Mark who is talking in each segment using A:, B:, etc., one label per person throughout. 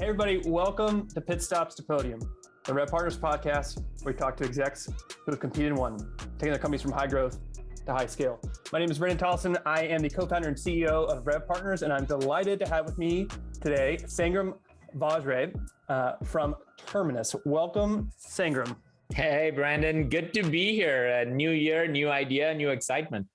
A: Hey everybody, welcome to Pit Stops to Podium, the Rev Partners podcast where we talk to execs who have competed and won, taking their companies from high growth to high scale. My name is Brendan Tollison. I am the co-founder and CEO of Rev Partners, and I'm delighted to have with me today Sangram Vajre from Terminus. Welcome, Sangram.
B: Hey, Brandon. Good to be here. New year, new idea, new excitement.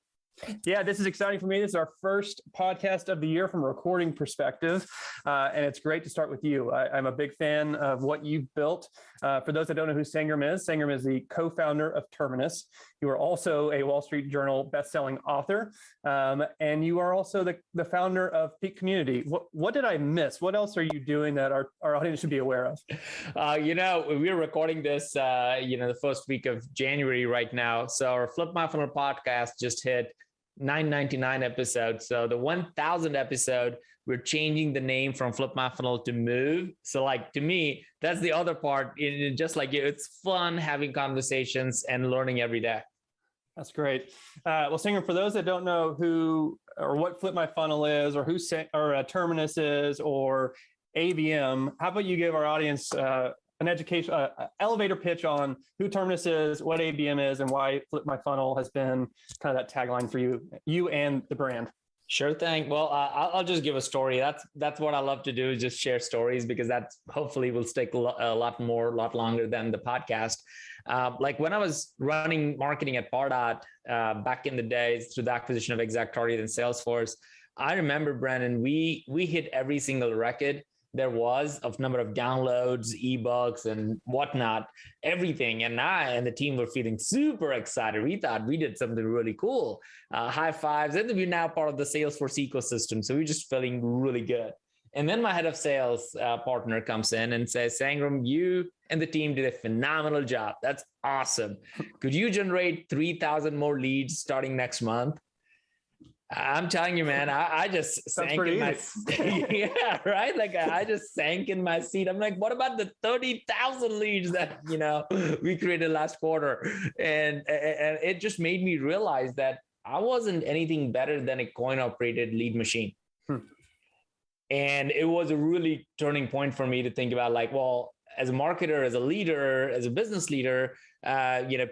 A: Yeah, this is exciting for me. This is our first podcast of the year from a recording perspective, and it's great to start with you. I'm a big fan of what you've built. For those that don't know who Sangram is the co-founder of Terminus. You are also a Wall Street Journal best-selling author, and you are also the founder of Peak Community. What did I miss? What else are you doing that our audience should be aware of?
B: We're recording this, the first week of January right now. So our Flip My Funnel podcast just hit 999 episodes. So the 1000 episode, we're changing the name from Flip My Funnel to Move. So to me, that's the other part. Just like you, it's fun having conversations and learning every day.
A: That's great. Well, Sangram, for those that don't know who or what Flip My Funnel is, or who Terminus is, or ABM, how about you give our audience an education, elevator pitch on who Terminus is, what ABM is, and why Flip My Funnel has been kind of that tagline for you and the brand.
B: Sure thing. Well, I'll just give a story. That's what I love to do, is just share stories, because that hopefully will stick a lot longer than the podcast. Like when I was running marketing at Pardot back in the days through the acquisition of ExactTarget and Salesforce, I remember, Brandon, we hit every single record there was of number of downloads, ebooks, and whatnot, everything. And I and the team were feeling super excited. We thought we did something really cool. High fives. And we're now part of the Salesforce ecosystem. So we're just feeling really good. And then my head of sales partner comes in and says, Sangram, you and the team did a phenomenal job. That's awesome. Could you generate 3,000 more leads starting next month? I'm telling you, man, I just sank in my yeah, right. Like I just sank in my seat. I'm like, what about the 30,000 leads that we created last quarter? And it just made me realize that I wasn't anything better than a coin-operated lead machine. And it was a really turning point for me to think about, like, well, as a marketer, as a leader, as a business leader,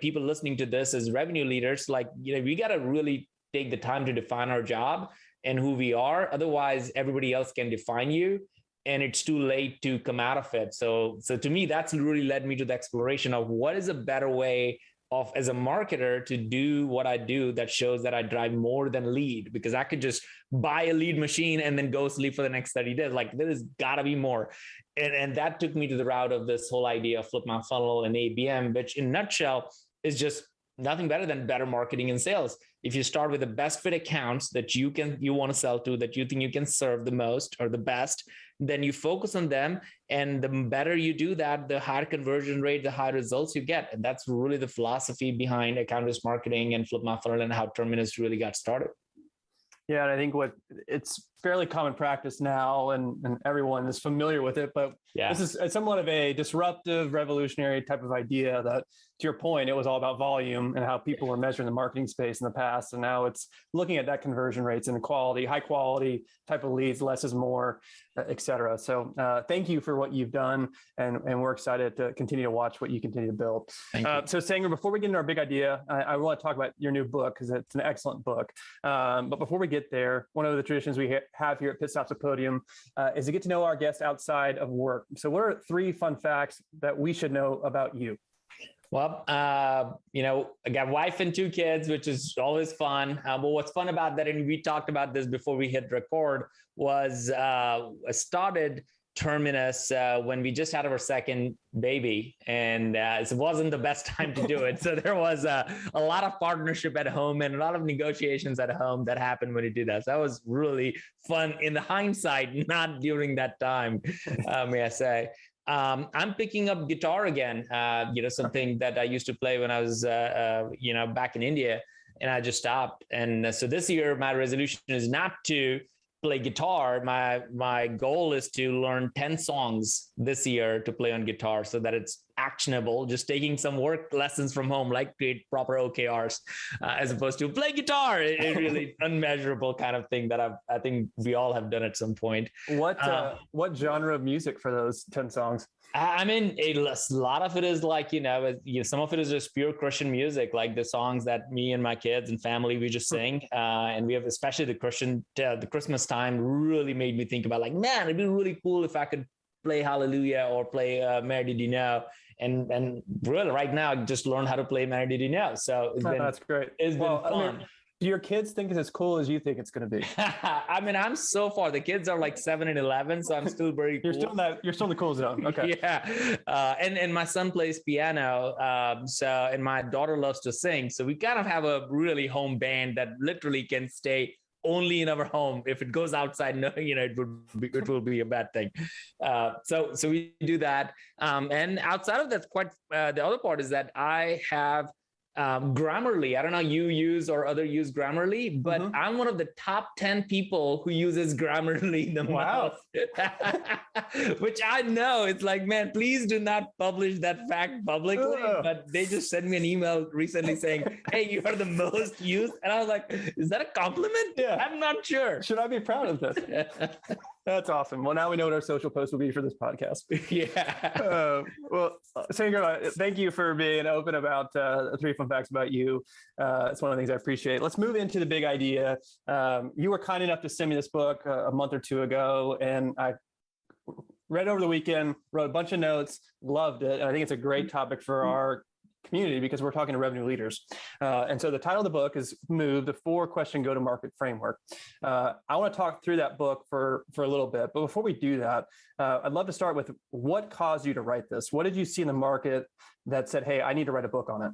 B: people listening to this as revenue leaders, we got to really take the time to define our job and who we are. Otherwise, everybody else can define you, and it's too late to come out of it. So to me, that's really led me to the exploration of what is a better way of, as a marketer, to do what I do that shows that I drive more than lead, because I could just buy a lead machine and then go sleep for the next 30 days. Like, there has got to be more. And that took me to the route of this whole idea of Flip My Funnel and ABM, which in a nutshell is just nothing better than better marketing and sales. If you start with the best fit accounts that you want to sell to, that you think you can serve the most or the best, then you focus on them. And the better you do that, the higher conversion rate, the higher results you get. And that's really the philosophy behind account-based marketing and Flip My Funnel, and how Terminus really got started.
A: Yeah, and I think it's fairly common practice now, and everyone is familiar with it, but This is somewhat of a disruptive, revolutionary type of idea that, to your point, it was all about volume and how people were measuring the marketing space in the past. And now it's looking at that conversion rates and quality, high quality type of leads, less is more, et cetera. So thank you for what you've done. And we're excited to continue to watch what you continue to build. So Sangram, before we get into our big idea, I want to talk about your new book, because it's an excellent book. But before we get there, one of the traditions we have here at Pit Stops at Podium is to get to know our guests outside of work. So what are 3 fun facts that we should know about you?
B: Well, I got a wife and 2 kids, which is always fun. But what's fun about that, and we talked about this before we hit record, was I started Terminus when we just had our second baby, and it wasn't the best time to do it. So there was a lot of partnership at home and a lot of negotiations at home that happened when you did that. So that was really fun in the hindsight, not during that time, may I say. I'm picking up guitar again, something that I used to play when I was, back in India, and I just stopped. And so this year, my resolution is not to play guitar. My goal is to learn 10 songs this year to play on guitar, so that it's actionable, just taking some work lessons from home, like create proper OKRs, as opposed to play guitar, a really unmeasurable kind of thing that I think we all have done at some point.
A: What genre of music for those 10 songs?
B: I mean, a lot of it is like, some of it is just pure Christian music, like the songs that me and my kids and family, we just sing. And we have, especially the Christmas time really made me think about like, man, it'd be really cool if I could play Hallelujah or play Mary Did You Know? And really right now, I just learned how to play Mary Did You Know? So
A: that's great.
B: It's been fun.
A: I mean, do your kids think it's as cool as you think it's going to be?
B: I mean, I'm so far, the kids are like 7 and 11, so I'm still very cool.
A: You're still in the cool zone. Okay.
B: Yeah. And my son plays piano. And my daughter loves to sing. So we kind of have a really home band that literally can stay only in our home. If it goes outside, it will be a bad thing. So we do that. And outside of that, the other part is that I have Grammarly. I don't know you use or other use Grammarly, but I'm one of the top 10 people who uses Grammarly the most. Which I know it's like, man, please do not publish that fact publicly. But they just sent me an email recently saying, hey, you are the most used. And I was like, is that a compliment?
A: Yeah.
B: I'm not sure.
A: Should I be proud of this? That's awesome. Well, now we know what our social post will be for this podcast.
B: Yeah.
A: Sangram, thank you for being open about 3 fun facts about you. It's one of the things I appreciate. Let's move into the big idea. You were kind enough to send me this book a month or two ago, and I read over the weekend, wrote a bunch of notes, loved it. And I think it's a great topic for our community because we're talking to revenue leaders. And so the title of the book is Move, the 4-question go-to-market framework. I want to talk through that book for a little bit. But before we do that, I'd love to start with what caused you to write this? What did you see in the market that said, hey, I need to write a book on it?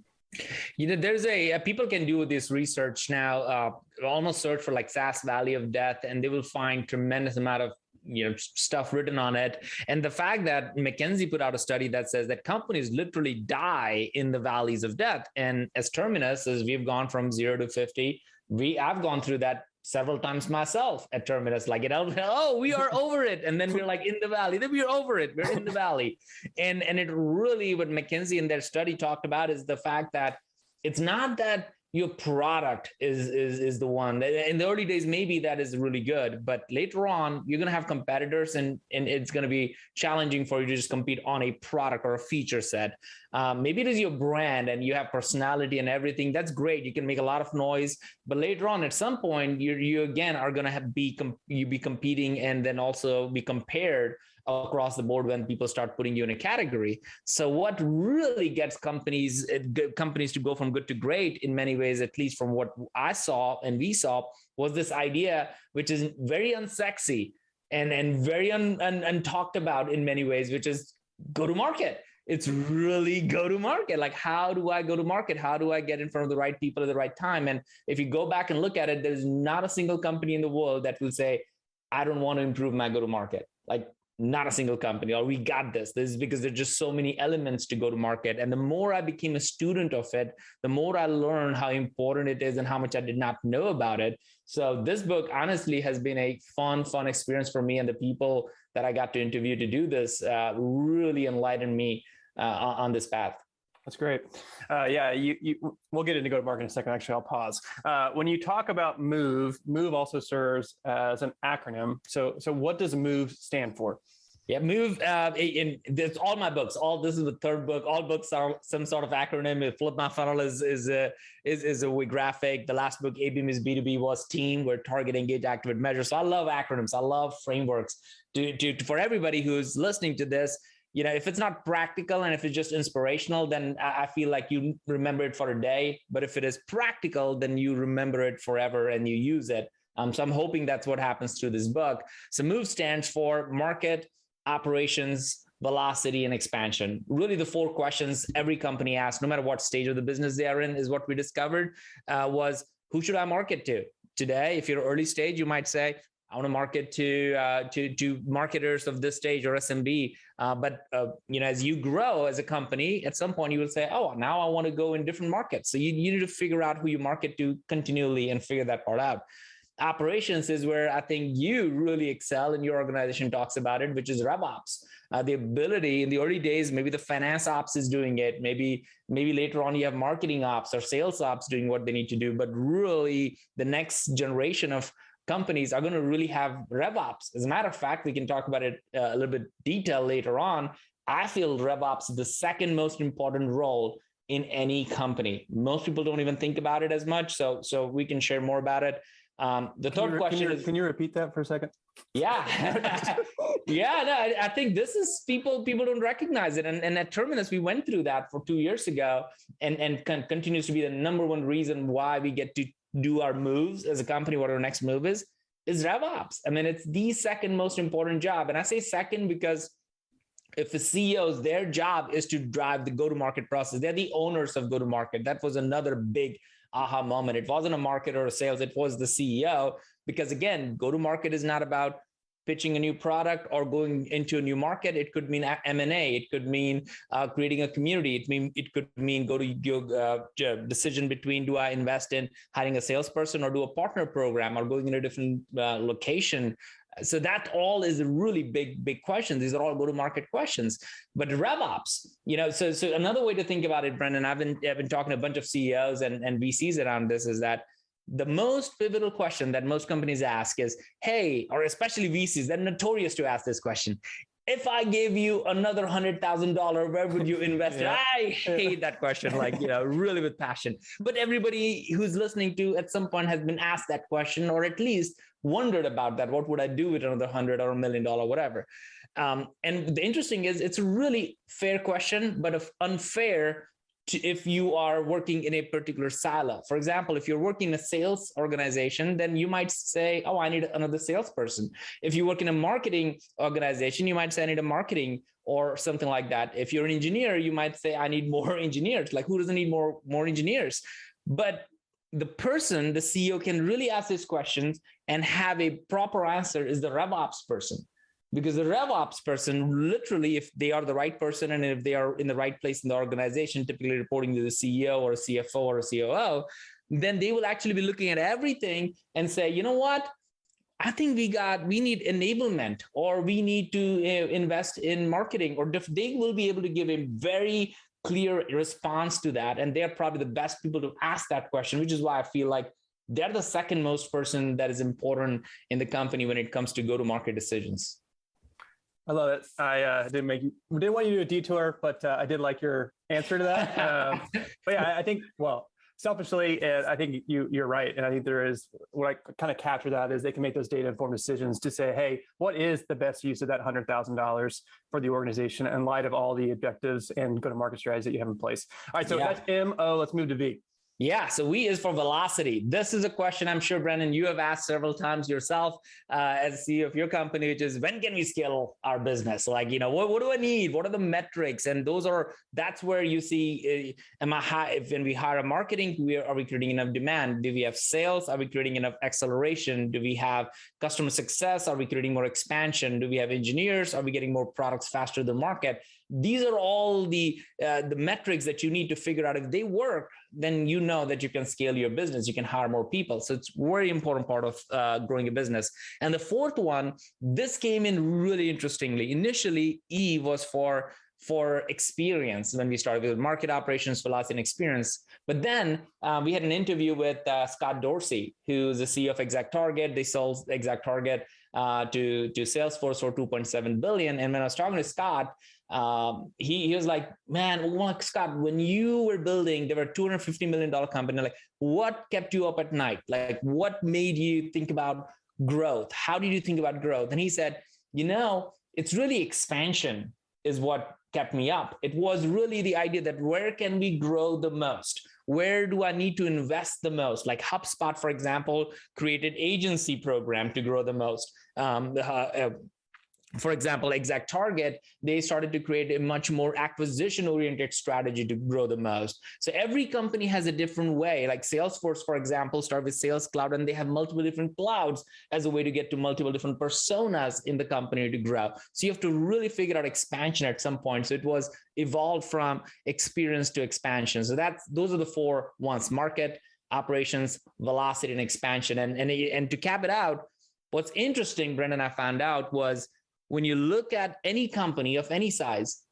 B: There's people can do this research now, almost search for like SaaS Valley of Death, and they will find tremendous amount of stuff written on it. And the fact that McKinsey put out a study that says that companies literally die in the valleys of death. And as Terminus, as we've gone from 0 to 50, I've gone through that several times myself at Terminus, like we are over it. And then we're like in the valley, then we're over it. We're in the valley. And it really, what McKinsey in their study talked about is the fact that it's not that your product is the one. In the early days, maybe that is really good, but later on, you're going to have competitors and it's going to be challenging for you to just compete on a product or a feature set. Maybe it is your brand and you have personality and everything. That's great. You can make a lot of noise, but later on, at some point, you again are going to be competing and then also be compared across the board when people start putting you in a category. So what really gets companies to go from good to great in many ways, at least from what I saw and we saw, was this idea, which is very unsexy and very untalked about in many ways, which is go to market. It's really go to market. Like, how do I go to market? How do I get in front of the right people at the right time? And if you go back and look at it, there's not a single company in the world that will say, I don't want to improve my go to market. Like, not a single company, or we got this. This is because there's just so many elements to go to market. And the more I became a student of it, the more I learned how important it is and how much I did not know about it. So this book honestly has been a fun experience for me, and the people that I got to interview to do this really enlightened me on this path.
A: That's great. We'll get into go-to-market in a second. Actually, I'll pause. When you talk about Move also serves as an acronym. So what does Move stand for?
B: Yeah, Move. There's all my books. This is the third book. All books are some sort of acronym. Flip My Funnel is a graphic. The last book, ABM is B2B, was team. We're target, engage, activate, measure. So I love acronyms. I love frameworks. For everybody who's listening to this, if it's not practical and if it's just inspirational, then I feel like you remember it for a day. But if it is practical, then you remember it forever and you use it. So I'm hoping that's what happens through this book. So MOVE stands for market, operations, velocity, and expansion. Really the 4 questions every company asks, no matter what stage of the business they are in, is what we discovered was, who should I market to? Today, if you're early stage, you might say, I want to market to marketers of this stage or SMB. But as you grow as a company, at some point you will say, oh, now I want to go in different markets. So you need to figure out who you market to continually and figure that part out. operations is where I think you really excel, and your organization talks about it, which is RevOps. The ability in the early days, maybe the finance ops is doing it. Maybe later on you have marketing ops or sales ops doing what they need to do. But really, the next generation of companies are going to really have RevOps. As a matter of fact, we can talk about it a little bit detail later on. I feel RevOps is the second most important role in any company. Most people don't even think about it as much. So we can share more about it. The third question is,
A: can you repeat that for a second?
B: Yeah. Yeah, no, I think this is people don't recognize it. And at Terminus, we went through that for 2 years ago, and continues to be the number one reason why we get to do our moves as a company, what our next move is RevOps. I mean, it's the second most important job. And I say second because if the CEOs, their job is to drive the go-to-market process. They're the owners of go-to-market. That was another big aha moment. It wasn't a marketer or a sales, it was the CEO. Because again, go-to-market is not about pitching a new product or going into a new market. It could mean M&A. It could mean creating a community. It could mean go to your decision between, do I invest in hiring a salesperson or do a partner program or going in a different location? So that all is a really big question. These are all go-to-market questions. But RevOps, so another way to think about it, Brendan, I've been talking to a bunch of CEOs and VCs around this, is that the most pivotal question that most companies ask is, hey, or especially VCs, they're notorious to ask this question. If I gave you another $100,000, where would you invest it? I hate that question, really with passion. But everybody who's listening to at some point has been asked that question, or at least wondered about that. What would I do with another 100 or $1 million, whatever? And the interesting is, it's a really fair question, but unfair if you are working in a particular silo. For example, if you're working in a sales organization, then you might say, oh, I need another salesperson. If you work in a marketing organization, you might say, I need a marketing or something like that. If you're an engineer, you might say, I need more engineers. Like, who doesn't need more engineers? But the person, the CEO, can really ask these questions and have a proper answer is the RevOps person. Because the RevOps person, literally, if they are the right person and if they are in the right place in the organization, typically reporting to the CEO or a CFO or a COO, then they will actually be looking at everything and say, you know what? I think we need enablement, or we need to invest in marketing, or they will be able to give a very clear response to that. And they're probably the best people to ask that question, which is why I feel like they're the second most person that is important in the company when it comes to go-to-market decisions.
A: I love it. I didn't want you to do a detour, but I did like your answer to that. But yeah, I think, selfishly, I think you're right. And I think there is, what I kind of capture that is they can make those data-informed decisions to say, hey, what is the best use of that $100,000 for the organization in light of all the objectives and go-to-market strategies that you have in place? All right, so that's M. Let's move to V.
B: Yeah, so V is for velocity. This is a question I'm sure, Brendan, you have asked several times yourself as CEO of your company, which is, when can we scale our business? Like, what do I need? What are the metrics? And that's where you see, when we hire a marketing, are we creating enough demand? Do we have sales? Are we creating enough acceleration? Do we have customer success? Are we creating more expansion? Do we have engineers? Are we getting more products faster to the market? These are all the metrics that you need to figure out. If they work, then you know that you can scale your business. You can hire more people. So it's a very important part of growing a business. And the fourth one, this came in really interestingly. Initially, E was for experience when we started with market operations, velocity, and experience. But then we had an interview with Scott Dorsey, who's the CEO of ExactTarget. They sold ExactTarget to Salesforce for $2.7 billion. And when I was talking to Scott, he was like, man, Scott, when you were building, they were a $250 million company. Like, what kept you up at night? Like, what made you think about growth? How did you think about growth? And he said, it's really expansion is what kept me up. It was really the idea that where can we grow the most? Where do I need to invest the most? Like HubSpot, for example, created agency program to grow the most. For example, ExactTarget, they started to create a much more acquisition-oriented strategy to grow the most. So every company has a different way. Like Salesforce, for example, started with Sales Cloud, and they have multiple different clouds as a way to get to multiple different personas in the company to grow. So you have to really figure out expansion at some point. So it was evolved from experience to expansion. So those are the four ones: market, operations, velocity, and expansion. And to cap it out, what's interesting, Brendan, I found out was when you look at any company of any size,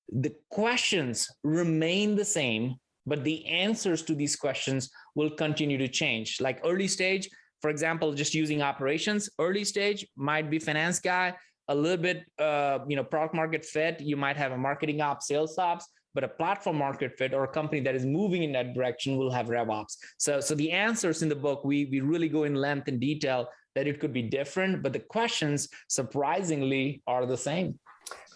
B: the questions remain the same, but the answers to these questions will continue to change. Like early stage, for example, just using operations, early stage might be finance guy, a little bit, product market fit. You might have a marketing ops, sales ops, but a platform market fit or a company that is moving in that direction will have rev ops. So the answers in the book, we really go in length and detail that it could be different, but the questions surprisingly are the same.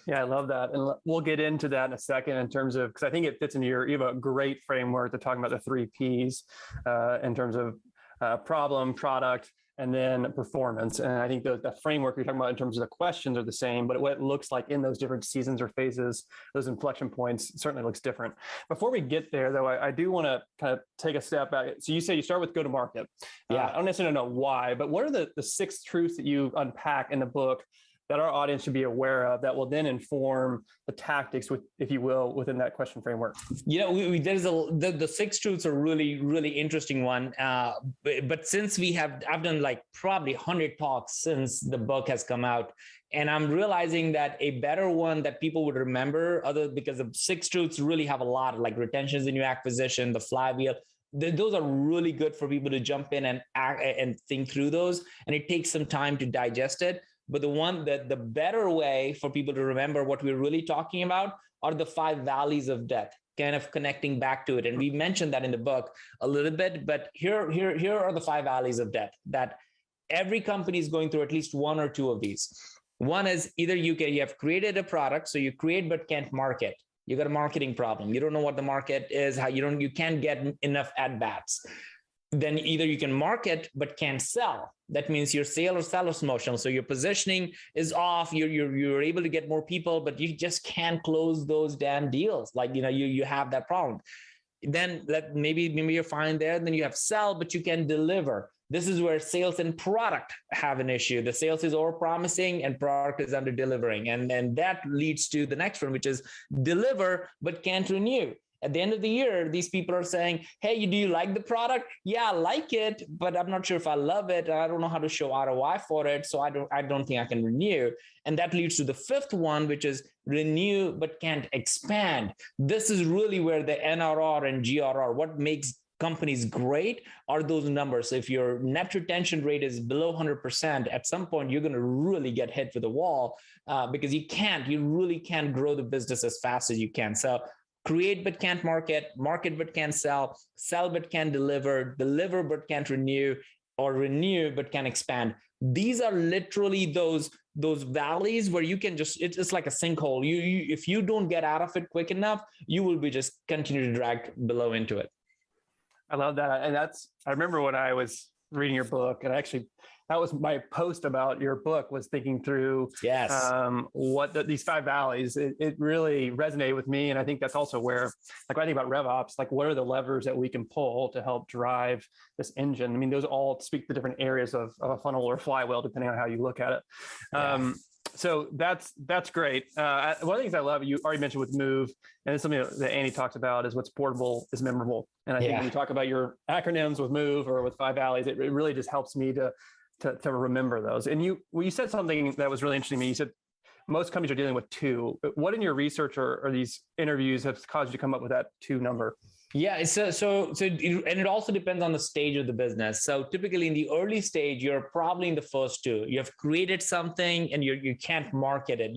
A: Yeah, I love that. And we'll get into that in a second in terms of, because I think it fits into you have a great framework to talking about the 3 Ps in terms of problem, product, and then performance. And I think the framework you're talking about in terms of the questions are the same, but what it looks like in those different seasons or phases, those inflection points certainly looks different. Before we get there, though, I do want to kind of take a step back. So you say you start with go-to-market.
B: Yeah.
A: I don't necessarily know why, but what are the 6 truths that you unpack in the book that our audience should be aware of that will then inform the tactics, if you will, within that question framework?
B: There's the 6 truths are really, really interesting one. But since I've done like probably 100 talks since the book has come out, and I'm realizing that a better one that people would remember, because the 6 truths really have a lot, like retention is the new acquisition, the flywheel. Those are really good for people to jump in and think through those, and it takes some time to digest it. But the better way for people to remember what we're really talking about are the 5 valleys of death, kind of connecting back to it. And we mentioned that in the book a little bit, but here are the 5 valleys of death that every company is going through at least 1 or 2 of these. One is either you have created a product, so you create but can't market. You got a marketing problem. You don't know what the market is, you can't get enough at bats. Then either you can market but can't sell. That means your sale or seller's motion. So your positioning is off. You're able to get more people, but you just can't close those damn deals. Like you have that problem. Then maybe you're fine there. Then you have sell, but you can deliver. This is where sales and product have an issue. The sales is over-promising and product is under-delivering. And that leads to the next one, which is deliver but can't renew. At the end of the year, these people are saying, hey, do you like the product? Yeah, I like it, but I'm not sure if I love it. I don't know how to show ROI for it. So I don't think I can renew. And that leads to the 5th one, which is renew but can't expand. This is really where the NRR and GRR, what makes companies great are those numbers. If your net retention rate is below 100%, at some point, you're going to really get hit with a wall because you really can't grow the business as fast as you can. So create but can't market, market but can't sell, sell but can't deliver, deliver but can't renew, or renew but can't expand. These are literally those valleys where you can it's like a sinkhole. You if you don't get out of it quick enough, you will be just continue to drag below into it.
A: I love that. And I remember when I was reading your book, and that was my post about your book, was thinking through these 5 valleys. It really resonated with me. And I think that's also where, like when I think about RevOps, like what are the levers that we can pull to help drive this engine? I mean, those all speak to different areas of a funnel or flywheel, depending on how you look at it. Yeah. So that's great. One of the things I love, you already mentioned with Move, and it's something that Andy talks about, is what's portable is memorable. And I think when you talk about your acronyms with Move or with 5 valleys, it really just helps me to remember those. And you said something that was really interesting to me. You said most companies are dealing with 2. What in your research or these interviews have caused you to come up with that 2 number?
B: Yeah, and it also depends on the stage of the business. So typically in the early stage, you're probably in the first 2. You have created something and you can't market it.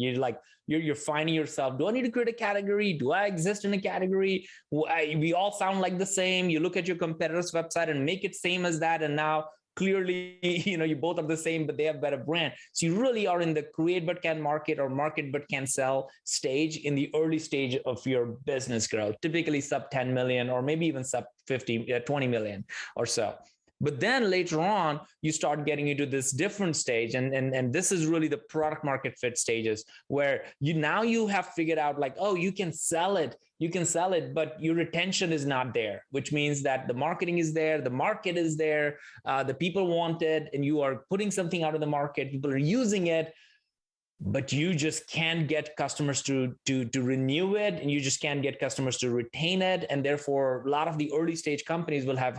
B: You're finding yourself, do I need to create a category? Do I exist in a category? We all sound like the same. You look at your competitor's website and make it same as that. And now clearly, you both are the same, but they have better brand. So you really are in the create but can market or market but can sell stage in the early stage of your business growth, typically sub 10 million or maybe even sub 20 million or so. But then later on, you start getting into this different stage. And this is really the product market fit stages where you have figured out like, oh, you can sell it, but your retention is not there, which means that the marketing is there, the market is there, the people want it, and you are putting something out of the market, people are using it, but you just can't get customers to renew it, and you just can't get customers to retain it. And therefore, a lot of the early stage companies will have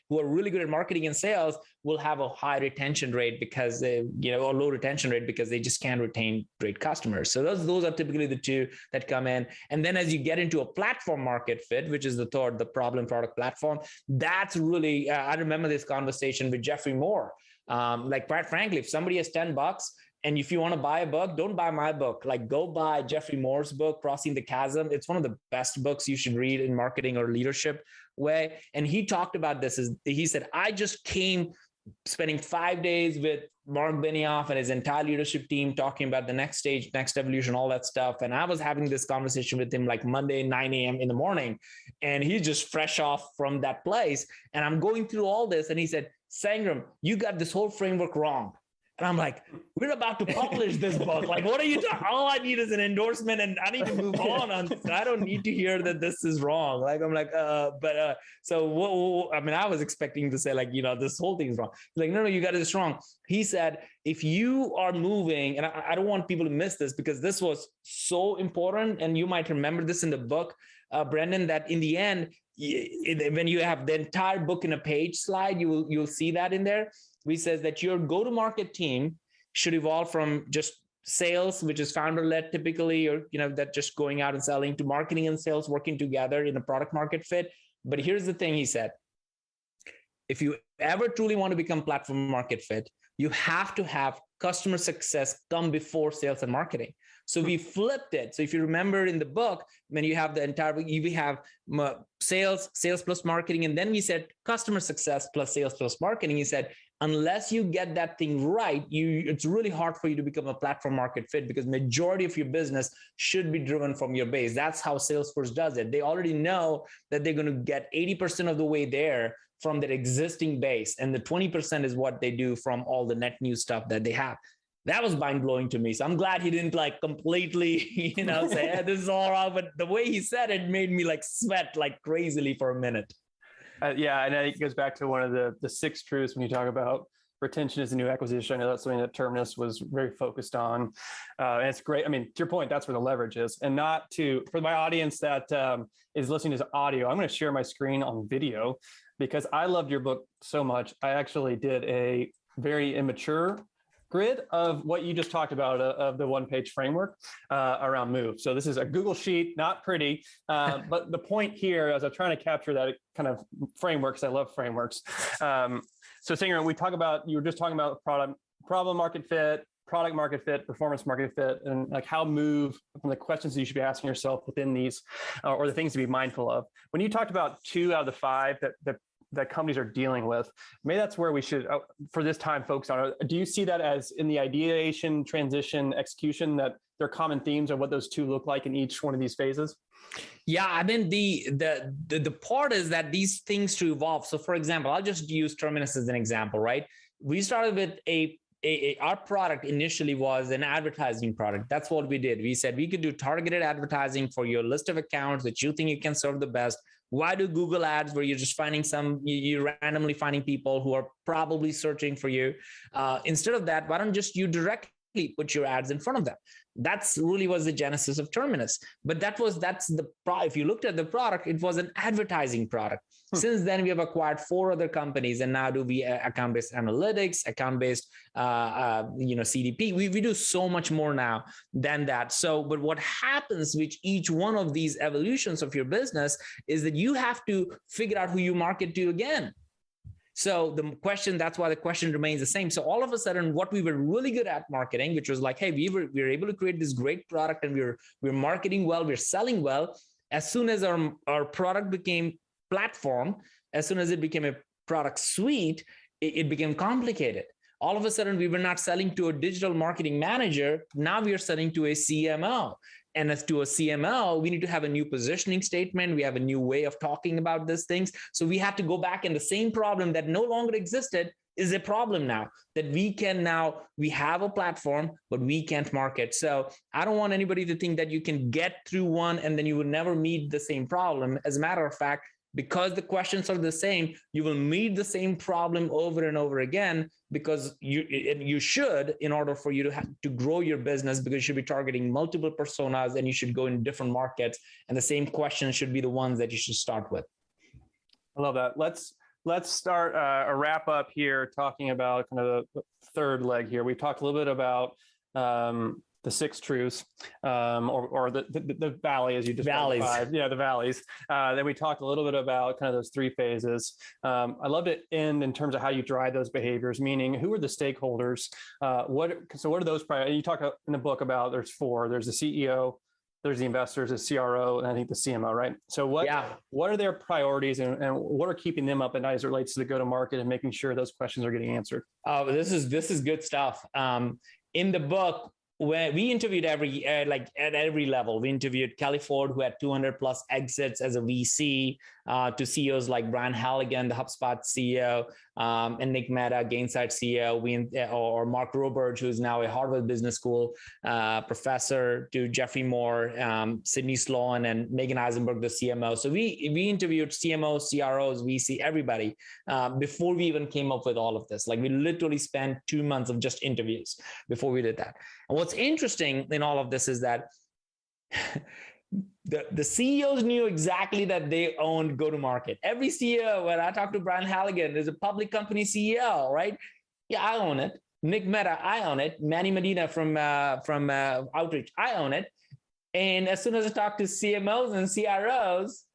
B: who are really good at marketing and sales will have a high retention rate because a low retention rate because they just can't retain great customers. So those are typically the two that come in. And then as you get into a platform market fit, which is the third, the problem product platform, that's really, I remember this conversation with Jeffrey Moore. Like, quite frankly, if somebody has $10, and if you want to buy a book, don't buy my book. Like, go buy Jeffrey Moore's book, Crossing the Chasm. It's one of the best books you should read in marketing or leadership way. And he talked about this. He said, I just came spending 5 days with Mark Benioff and his entire leadership team talking about the next stage, next evolution, all that stuff. And I was having this conversation with him like Monday, 9 a.m. in the morning. And he's just fresh off from that place. And I'm going through all this. And he said, Sangram, you got this whole framework wrong. And I'm like, we're about to publish this book. Like, what are you talking? All I need is an endorsement, and I need to move on. I don't need to hear that this is wrong. Like, I'm like, so what? I mean, I was expecting to say like, this whole thing is wrong. He's like, no, you got this wrong. He said, if you are moving, and I don't want people to miss this because this was so important, and you might remember this in the book, Brendan, that in the end, when you have the entire book in a page slide, you'll see that in there. We says that your go-to-market team should evolve from just sales, which is founder-led typically, or that just going out and selling, to marketing and sales working together in a product market fit. But here's the thing, he said, if you ever truly want to become platform market fit, you have to have customer success come before sales and marketing. So we flipped it. So if you remember in the book, when you have the entire, we have sales plus marketing, and then we said customer success plus sales plus marketing. He said, unless you get that thing right, it's really hard for you to become a platform market fit, because majority of your business should be driven from your base. That's how Salesforce does it. They already know that they're going to get 80% of the way there from their existing base, and the 20% is what they do from all the net new stuff that they have. That was mind-blowing to me. So I'm glad he didn't like completely, say, hey, this is all wrong. But the way he said it made me like sweat like crazily for a minute.
A: Yeah, and I think it goes back to one of the 6 truths when you talk about retention is a new acquisition. I know that's something that Terminus was very focused on. And it's great. I mean, to your point, that's where the leverage is. And for my audience that is listening to audio, I'm going to share my screen on video because I loved your book so much. I actually did a very immature grid of what you just talked about of the one-page framework around move. So this is a Google sheet, not pretty, but the point here is I'm trying to capture that kind of framework because I love frameworks. So Sangram, you were just talking about problem market fit, product market fit, performance market fit, and like how move from the questions that you should be asking yourself within these or the things to be mindful of. When you talked about 2 out of the 5 that companies are dealing with, maybe that's where we should, for this time, focus on. Do you see that as in the ideation, transition, execution, that there are common themes of what those 2 look like in each one of these phases?
B: Yeah, I mean, the part is that these things to evolve. So for example, I'll just use Terminus as an example, right? We started with our product initially was an advertising product. That's what we did. We said we could do targeted advertising for your list of accounts that you think you can serve the best. Why do Google ads where you're just you're randomly finding people who are probably searching for you? Instead of that, why don't just you directly put your ads in front of them? That's really was the genesis of Terminus. But if you looked at the product, it was an advertising product. Since then, we have acquired 4 other companies, and now do we account-based analytics, account-based, CDP. We do so much more now than that. So, but what happens with each one of these evolutions of your business is that you have to figure out who you market to again. So that's why the question remains the same. So all of a sudden, what we were really good at marketing, which was like, hey, we were able to create this great product, and we're marketing well, we're selling well. As soon as our product became platform, as soon as it became a product suite, it became complicated. All of a sudden, we were not selling to a digital marketing manager. Now we are selling to a CMO. And as to a CMO, we need to have a new positioning statement. We have a new way of talking about these things. So we have to go back, and the same problem that no longer existed is a problem now, that we have a platform, but we can't market. So I don't want anybody to think that you can get through one and then you will never meet the same problem. As a matter of fact, because the questions are the same, you will meet the same problem over and over again, because you should, in order for you to grow your business, because you should be targeting multiple personas and you should go in different markets, and the same questions should be the ones that you should start with.
A: I love that. Let's start a wrap up here, talking about kind of the third leg here. We talked a little bit about the six truths, or the valley, as you described.
B: Valleys.
A: Yeah, the valleys. Then we talked a little bit about kind of those three phases. I love to end in terms of how you drive those behaviors, meaning who are the stakeholders? What are those priorities? You talk in the book about there's four. There's the CEO, there's the investors, the CRO, and I think the CMO, right? So what are their priorities, and what are keeping them up at night as it relates to the go-to-market and making sure those questions are getting answered?
B: This is good stuff. In the book, when we interviewed at every level, we interviewed Kelly Ford, who had 200 plus exits as a VC, to CEOs like Brian Halligan, the HubSpot CEO, and Nick Mehta, Gainsight CEO, or Mark Roberge, who's now a Harvard Business School professor, to Jeffrey Moore, Sydney Sloan, and Megan Eisenberg, the CMO. So we interviewed CMOs, CROs, VC, everybody, before we even came up with all of this. Like, we literally spent 2 months of just interviews before we did that. And what's interesting in all of this is that the CEOs knew exactly that they owned go-to-market. Every CEO, when I talked to Brian Halligan, is a public company CEO, right? Yeah, I own it. Nick Mehta, I own it. Manny Medina from Outreach, I own it. And as soon as I talk to CMOs and CROs,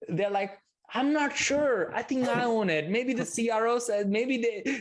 B: they're like, I'm not sure. I think I own it. Maybe the CRO says,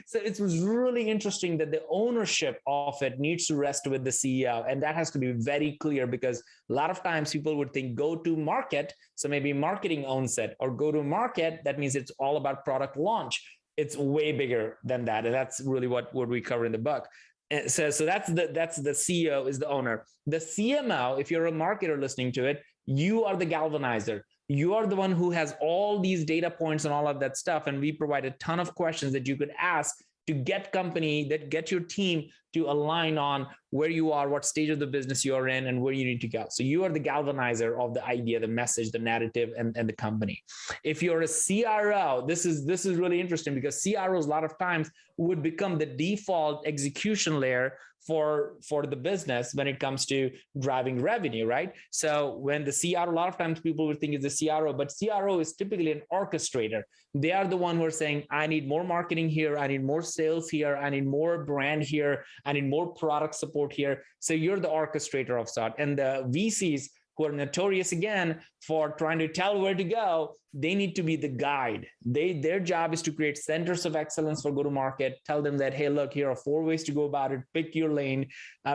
B: so it was really interesting that the ownership of it needs to rest with the CEO. And that has to be very clear, because a lot of times people would think go to market. So maybe marketing owns it, or go to market. That means it's all about product launch. It's way bigger than that. And that's really what we cover in the book. And so that's the CEO is the owner. The CMO, if you're a marketer listening to it, you are the galvanizer. You are the one who has all these data points and all of that stuff. And we provide a ton of questions that you could ask to get your team to align on where you are, what stage of the business you're in, and where you need to go. So you are the galvanizer of the idea, the message, the narrative, and the company. If you're a CRO, this is really interesting, because CROs a lot of times would become the default execution layer for the business when it comes to driving revenue, right? So when the CRO, a lot of times people would think it's the CRO, but CRO is typically an orchestrator. They are the one who are saying, I need more marketing here, I need more sales here, I need more brand here, I need more product support here. So you're the orchestrator of sort. And the VCs, who are notorious again for trying to tell where to go, they need to be the guide. Their job is to create centers of excellence for go-to-market. Tell them that, hey, look, here are 4 ways to go about it. Pick your lane,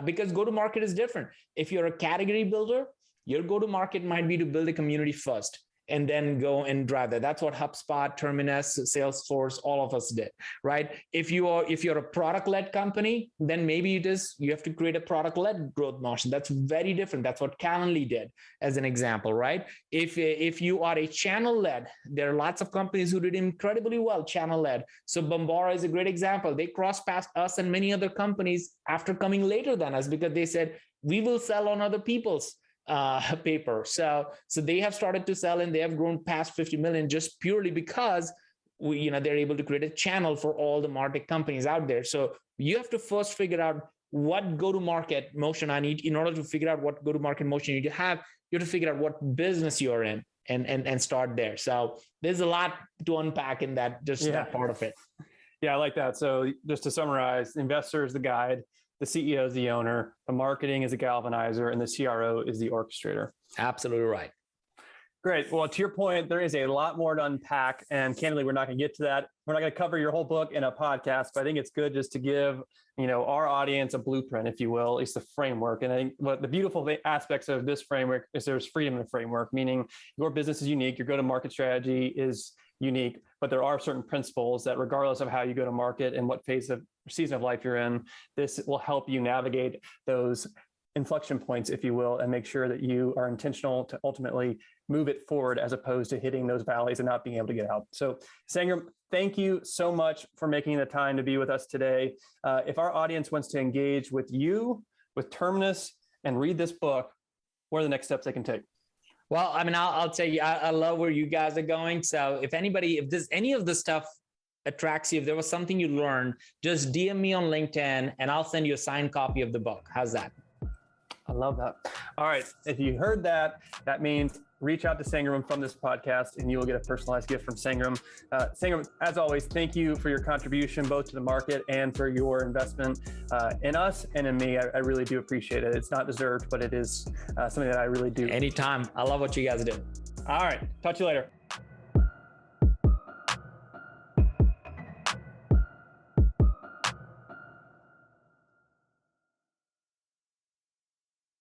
B: because go-to-market is different. If you're a category builder, your go-to-market might be to build a community first, and then go and drive that. That's what HubSpot, Terminus, Salesforce, all of us did, right? If you're a product-led company, then maybe you have to create a product-led growth motion. That's very different. That's what Calendly did, as an example, right? If you are a channel-led, there are lots of companies who did incredibly well channel-led. So Bombora is a great example. They crossed past us and many other companies after coming later than us, because they said, we will sell on other people's paper. So they have started to sell, and they have grown past 50 million just purely because they're able to create a channel for all the MarTech companies out there. So you have to first figure out what go-to-market motion I need. In order to figure out what go-to-market motion you need to have, you have to figure out what business you're in and start there. So there's a lot to unpack in that, that part of it.
A: Yeah, I like that. So just to summarize, the investor is the guide, the CEO is the owner, the marketing is the galvanizer, and the CRO is the orchestrator.
B: Absolutely right.
A: Great. Well, to your point, there is a lot more to unpack, and candidly, we're not going to get to that. We're not going to cover your whole book in a podcast, but I think it's good just to give, our audience a blueprint, if you will, at least a framework. And I think what the beautiful aspects of this framework is there's freedom in the framework, meaning your business is unique, your go-to-market strategy is unique, but there are certain principles that regardless of how you go to market and what phase of season of life you're in, this will help you navigate those inflection points, if you will, and make sure that you are intentional to ultimately move it forward as opposed to hitting those valleys and not being able to get out. So Sangram, thank you so much for making the time to be with us today. If our audience wants to engage with you, with Terminus, and read this book, what are the next steps they can take?
B: Well, I mean, I'll tell you, I love where you guys are going. So if there's any of this stuff attracts you, if there was something you learned, just DM me on LinkedIn and I'll send you a signed copy of the book. How's that?
A: I love that. All right. If you heard that, that means reach out to Sangram from this podcast and you will get a personalized gift from Sangram. Sangram, as always, thank you for your contribution, both to the market and for your investment in us and in me. I really do appreciate it. It's not deserved, but it is something that I really do.
B: Anytime. I love what you guys do.
A: All right. Talk to you later.